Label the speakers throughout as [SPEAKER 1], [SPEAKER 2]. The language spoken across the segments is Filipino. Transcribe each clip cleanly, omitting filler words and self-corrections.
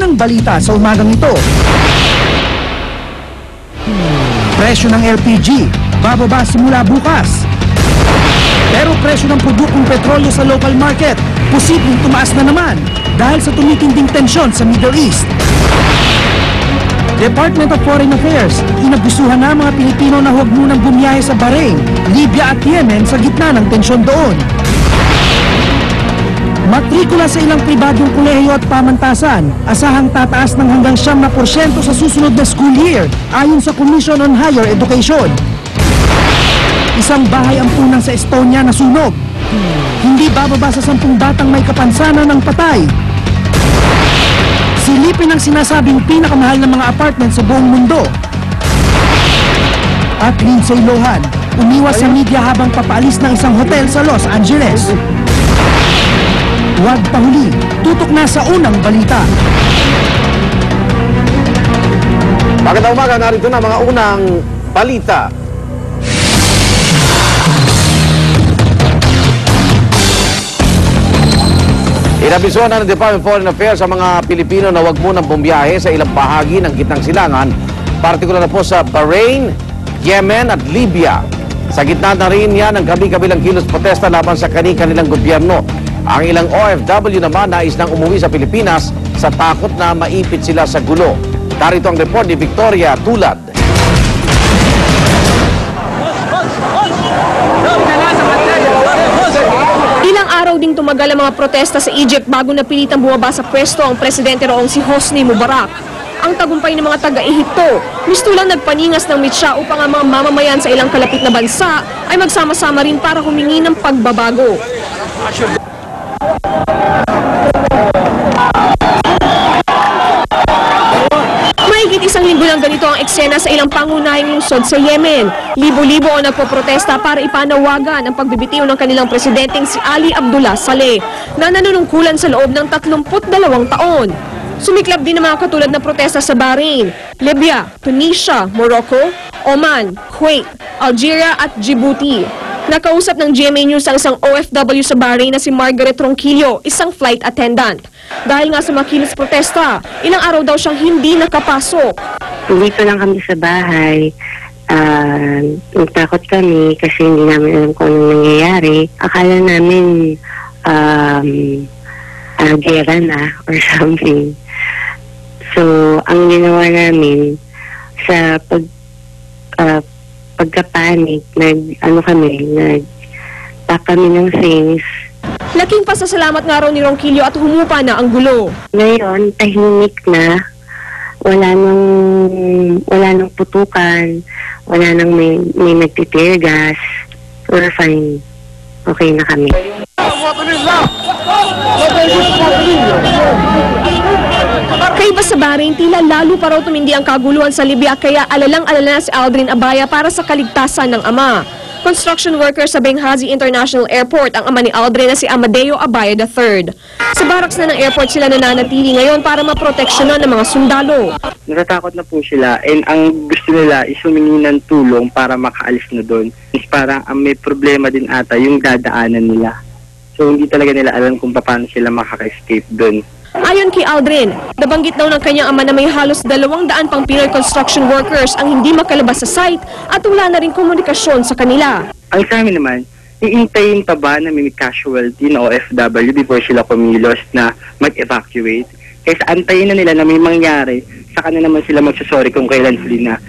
[SPEAKER 1] unang balita sa umagang ito. Presyo ng LPG, bababa simula bukas. Pero presyo ng produktong petrolyo sa local market, posibleng tumaas na naman dahil sa tumitinding tensyon sa Middle East. Department of Foreign Affairs, inabusuhan na mga Pilipino na huwag munang bumiyahe sa Bahrain, Libya at Yemen sa gitna ng tensyon doon. Matrikula sa ilang pribadong kolehiyo at pamantasan, asahang tataas ng hanggang 9% sa susunod na school year, ayon sa Commission on Higher Education. Isang bahay ampunan sa Estonia na sunog. Hindi bababa sa 10 batang may kapansanan ng patay. Silipin ang sinasabing pinakamahal ng mga apartment sa buong mundo. At Lindsay Lohan, umiwas sa media habang papaalis ng isang hotel sa Los Angeles. Huwag pahuli, tutok na sa unang balita.
[SPEAKER 2] Magandang umaga, narito na mga unang balita. Inabisuhan na ng Department of Foreign Affairs sa mga Pilipino na huwag munang bumiyahe sa ilang bahagi ng gitnang silangan, partikular na po sa Bahrain, Yemen at Libya. Sa gitna na rin yan ang gabi-kabilang kilos protesta laban sa kanilang gobyerno. Ang ilang OFW naman nais nang umuwi sa Pilipinas sa takot na maipit sila sa gulo. Darito ang report ni Victoria Tulad.
[SPEAKER 3] Ilang araw ding tumagal ang mga protesta sa Egypt bago napilitang bumaba sa pwesto ang presidente roong si Hosni Mubarak. Ang tagumpay ng mga taga-Ehipto, mistulang nagpaningas ng mitsa upang ang mga mamamayan sa ilang kalapit na bansa ay magsama-sama rin para humingi ng pagbabago. Mahigit isang linggo lang ganito ang eksena sa ilang pangunahing lungsod sa Yemen. Libo-libo ang nagpoprotesta para ipanawagan ang pagbibitiw ng kanilang presidenteng si Ali Abdullah Saleh na nanunungkulan sa loob ng 32 taon. Sumiklab din ang mga katulad na protesta sa Bahrain, Libya, Tunisia, Morocco, Oman, Kuwait, Algeria at Djibouti. Nakausap ng GMA News ang isang OFW sa Bahrain na si Margaret Ronquillo, isang flight attendant. Dahil nga sa makinis protesta, ilang araw daw siyang hindi nakapasok.
[SPEAKER 4] Dito lang kami sa bahay. Nagtakot kami kasi hindi namin alam kung anong nangyayari. Akala namin gera na or something. So, ang ginawa namin sa pagkapanik, nag-pack kami ng things.
[SPEAKER 3] Laking pasasalamat nga raw ni Ronquillo at humupa na ang gulo.
[SPEAKER 4] Ngayon, tahimik na. Wala nang putukan. Wala nang may nagtitear gas. We're fine. Okay na kami.
[SPEAKER 3] Kaiba sa Bahrain, tila lalo pa raw tumindi ang kaguluhan sa Libya kaya alalang-alala na si Aldrin Abaya para sa kaligtasan ng ama. Construction worker sa Benghazi International Airport ang ama ni Aldrin na si Amadeo Abaya III. Sa barracks na ng airport sila nananatili ngayon para maproteksyonan ng mga sundalo.
[SPEAKER 5] Natatakot na po sila and ang gusto nila is humingi ng tulong para makaalis na doon. Is parang may problema din ata yung dadaanan nila. So hindi talaga nila alam kung paano sila makaka-escape doon.
[SPEAKER 3] Ayon kay Aldrin, nabanggit daw ng kanyang ama na may halos 200 pang Pinoy construction workers ang hindi makalabas sa site at wala na rin komunikasyon sa kanila.
[SPEAKER 5] Ang sa amin naman, iintayin pa ba na may casualty na OFW before sila kumilos na mag-evacuate? Kaysa antayin na nila na may mangyari, saka na naman sila magsasorry kung kailan huli na.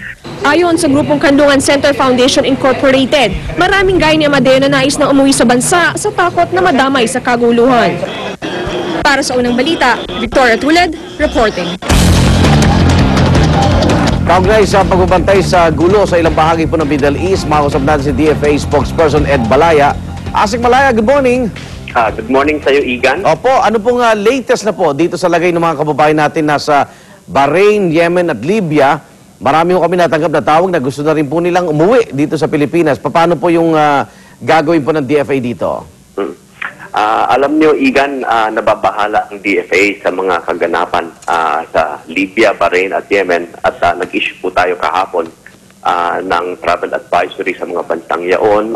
[SPEAKER 3] Ayon sa grupong Kandungan Center Foundation Incorporated, maraming gaya ni Amadeo na nais na umuwi sa bansa sa takot na madamay sa kaguluhan. Para sa unang balita, Victoria Tulad, reporting.
[SPEAKER 2] Kaugnay sa pagbabantay sa gulo sa ilang bahagi po ng Middle East, makausap natin si DFA spokesperson Ed Balaya. Asik Malaya, good morning.
[SPEAKER 6] Good morning sa iyo, Igan.
[SPEAKER 2] Opo, ano pong latest na po dito sa lagay ng mga kababayan natin nasa Bahrain, Yemen at Libya? Marami po kami natanggap na tawag na gusto na rin po nilang umuwi dito sa Pilipinas. Paano po yung gagawin po ng DFA dito?
[SPEAKER 6] Alam niyo, Igan, nababahala ang DFA sa mga kaganapan sa Libya, Bahrain at Yemen at nag-issue po tayo kahapon ng travel advisory sa mga bansang yaon.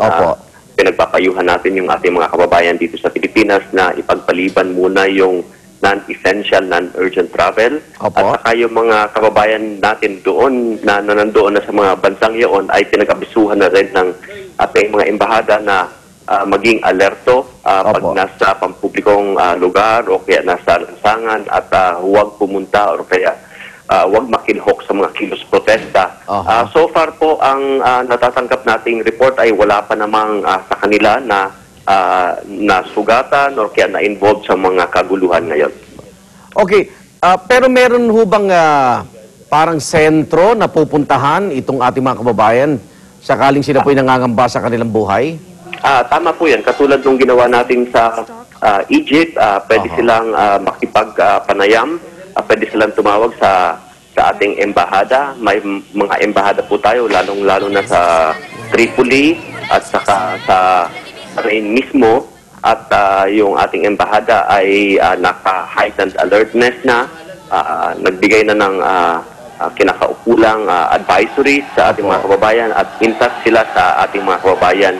[SPEAKER 6] Pinagpapayuhan natin yung ating mga kababayan dito sa Pilipinas na ipagpaliban muna yung non-essential, non-urgent travel.
[SPEAKER 2] Opo.
[SPEAKER 6] At saka yung mga kababayan natin doon na nandoon na sa mga bansang iyon ay pinag-abisuhan na rin ng ating mga embahada na maging alerto pag
[SPEAKER 2] Opo.
[SPEAKER 6] nasa pampublikong lugar o kaya nasa lansangan at huwag pumunta o kaya huwag makilhok sa mga kilos protesta.
[SPEAKER 2] Aha.
[SPEAKER 6] So far po, ang natatanggap nating report ay wala pa namang sa kanila na nasugatan o kaya na-involved sa mga kaguluhan ngayon.
[SPEAKER 2] Okay, pero meron ho bang parang sentro na pupuntahan itong ating mga kababayan sakaling sila po'y nangangamba sa kanilang buhay?
[SPEAKER 6] Tama po yan. Katulad nung ginawa natin sa Egypt, pwede silang makipagpanayam, pwede silang tumawag sa ating embahada. May mga embahada po tayo, lalong-lalo na sa Tripoli at saka sa Bahrain mismo. At yung ating embahada ay naka-heightened alertness na, nagbigay na ng kinakaukulang advisories sa ating mga kababayan at in touch sila sa ating mga kababayan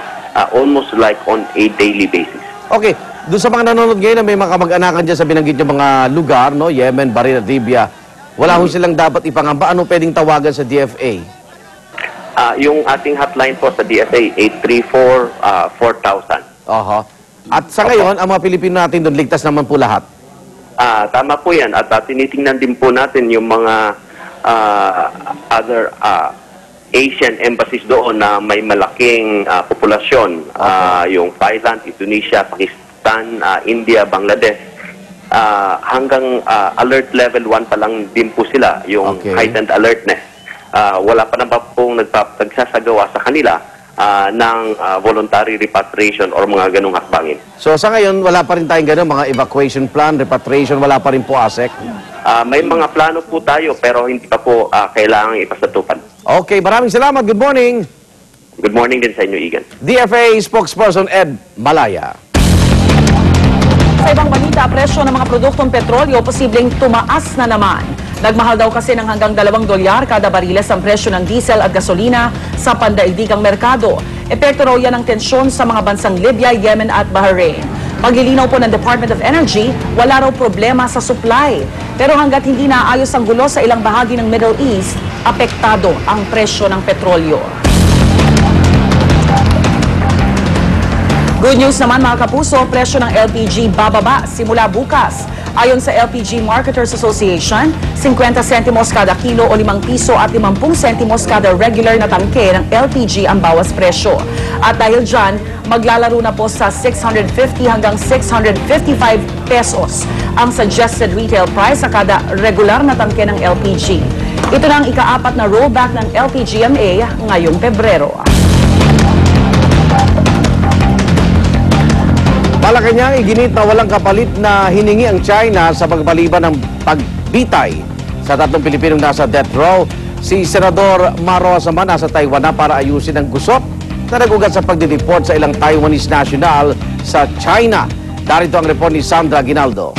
[SPEAKER 6] almost like on a daily basis.
[SPEAKER 2] Okay, doon sa mga nanonood ngayon na may mga kamag-anakan dyan sa binanggit yung mga lugar, no? Yemen, Bahrain at Libya, wala ho silang dapat ipangamba. Ano pwedeng tawagan sa DFA?
[SPEAKER 6] Yung ating hotline po sa DFA, 834-4000.
[SPEAKER 2] Aha. At sa ngayon, ang mga Pilipino natin doon, ligtas naman po lahat.
[SPEAKER 6] Tama po yan. At tinitingnan din po natin yung mga other Asian embassies doon na may malaking populasyon. Yung Thailand, Indonesia, Pakistan, India, Bangladesh. Hanggang alert level 1 pa lang din po sila, yung heightened alertness. Wala pa naman pong nagsasagawa sa kanila ng voluntary repatriation or mga ganong hakbangin.
[SPEAKER 2] So sa ngayon, wala pa rin tayong ganun, mga evacuation plan, repatriation, wala pa rin po, ASEC?
[SPEAKER 6] May mga plano po tayo pero hindi pa po kailangang ipasatupad.
[SPEAKER 2] Okay, maraming salamat. Good morning.
[SPEAKER 6] Good morning din sa inyo, Igan.
[SPEAKER 2] DFA spokesperson Ed Malaya.
[SPEAKER 7] Sa ibang balita, presyo ng mga produktong petrolyo posibleng tumaas na naman. Nagmahal daw kasi ng hanggang $2 kada bariles ang presyo ng diesel at gasolina sa pandaigdigang merkado. Epekto raw yan ng tensyon sa mga bansang Libya, Yemen at Bahrain. Paglilinaw po ng Department of Energy, wala raw problema sa supply. Pero hanggat hindi naayos ang gulo sa ilang bahagi ng Middle East, apektado ang presyo ng petrolyo. Good news naman mga kapuso, presyo ng LPG bababa simula bukas. Ayon sa LPG Marketers Association, 50 sentimos kada kilo o 5 piso at 50 sentimos kada regular na tangke ng LPG ang bawas presyo. At dahil dyan, maglalaro na po sa 650 hanggang 655 pesos ang suggested retail price sa kada regular na tangke ng LPG. Ito na ang ika-4 na rollback ng LPGMA ngayong Pebrero.
[SPEAKER 2] Malacanang iginit na walang kapalit na hiningi ang China sa pagpaliban ng pagbitay sa 3 Pilipinong nasa death row. Si Senador Maro Asaman nasa Taiwan na para ayusin ang gusot na nagugat sa pagdideport sa ilang Taiwanese national sa China. Darito ang report ni Sandra Ginaldo.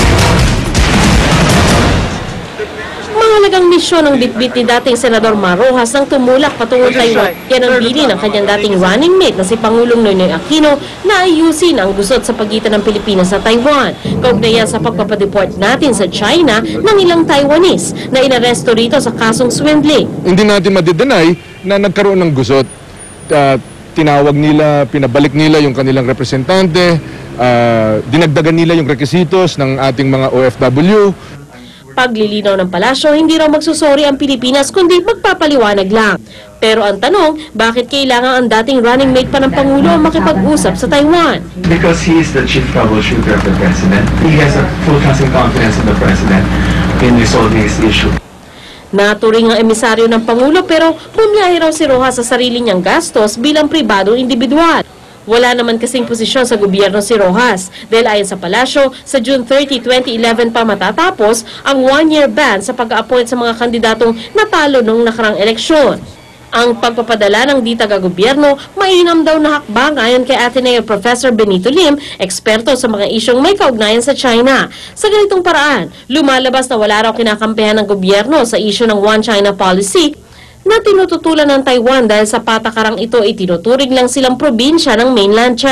[SPEAKER 8] Mahalagang misyon ng bitbit ni dating Senador Marojas nang tumulak patungong Taiwan. Yan ang bilin ng kanyang dating running mate na si Pangulong Noynoy Aquino na ayusin ang gusot sa pagitan ng Pilipinas sa Taiwan. Kaugnayan sa pagpapadeport natin sa China ng ilang Taiwanese na inaresto rito sa kasong swindling.
[SPEAKER 9] Hindi natin madidenay na nagkaroon ng gusot. Tinawag nila, pinabalik nila yung kanilang representante, dinagdagan nila yung requisitos ng ating mga OFW.
[SPEAKER 8] Paglilinaw ng palasyo, hindi raw magsusori ang Pilipinas kundi magpapaliwanag lang. Pero ang tanong, bakit kailangan ang dating running mate pa ng Pangulo ang makipag-usap sa Taiwan?
[SPEAKER 10] Because he is the chief troubleshooter of the President. He has a full trust and confidence in the President in resolving his issue.
[SPEAKER 8] Naturing ang emisaryo ng Pangulo pero bumiyahe raw si Rojas sa sarili niyang gastos bilang pribadong individual. Wala naman kasing posisyon sa gobyerno si Rojas dahil ayon sa palasyo, sa June 30, 2011 pa matatapos ang 1-year ban sa pag-a-appoint sa mga kandidatong natalo nung nakarang eleksyon. Ang pagpapadala ng di taga-gobyerno, mainam daw na hakbang ayon kay Ateneo Professor Benito Lim, eksperto sa mga isyong may kaugnayan sa China. Sa ganitong paraan, lumalabas na wala raw kinakampihan ng gobyerno sa isyu ng One China policy na tinututulan ng Taiwan dahil sa patakarang ito ay tinuturing lang silang probinsya ng mainland China.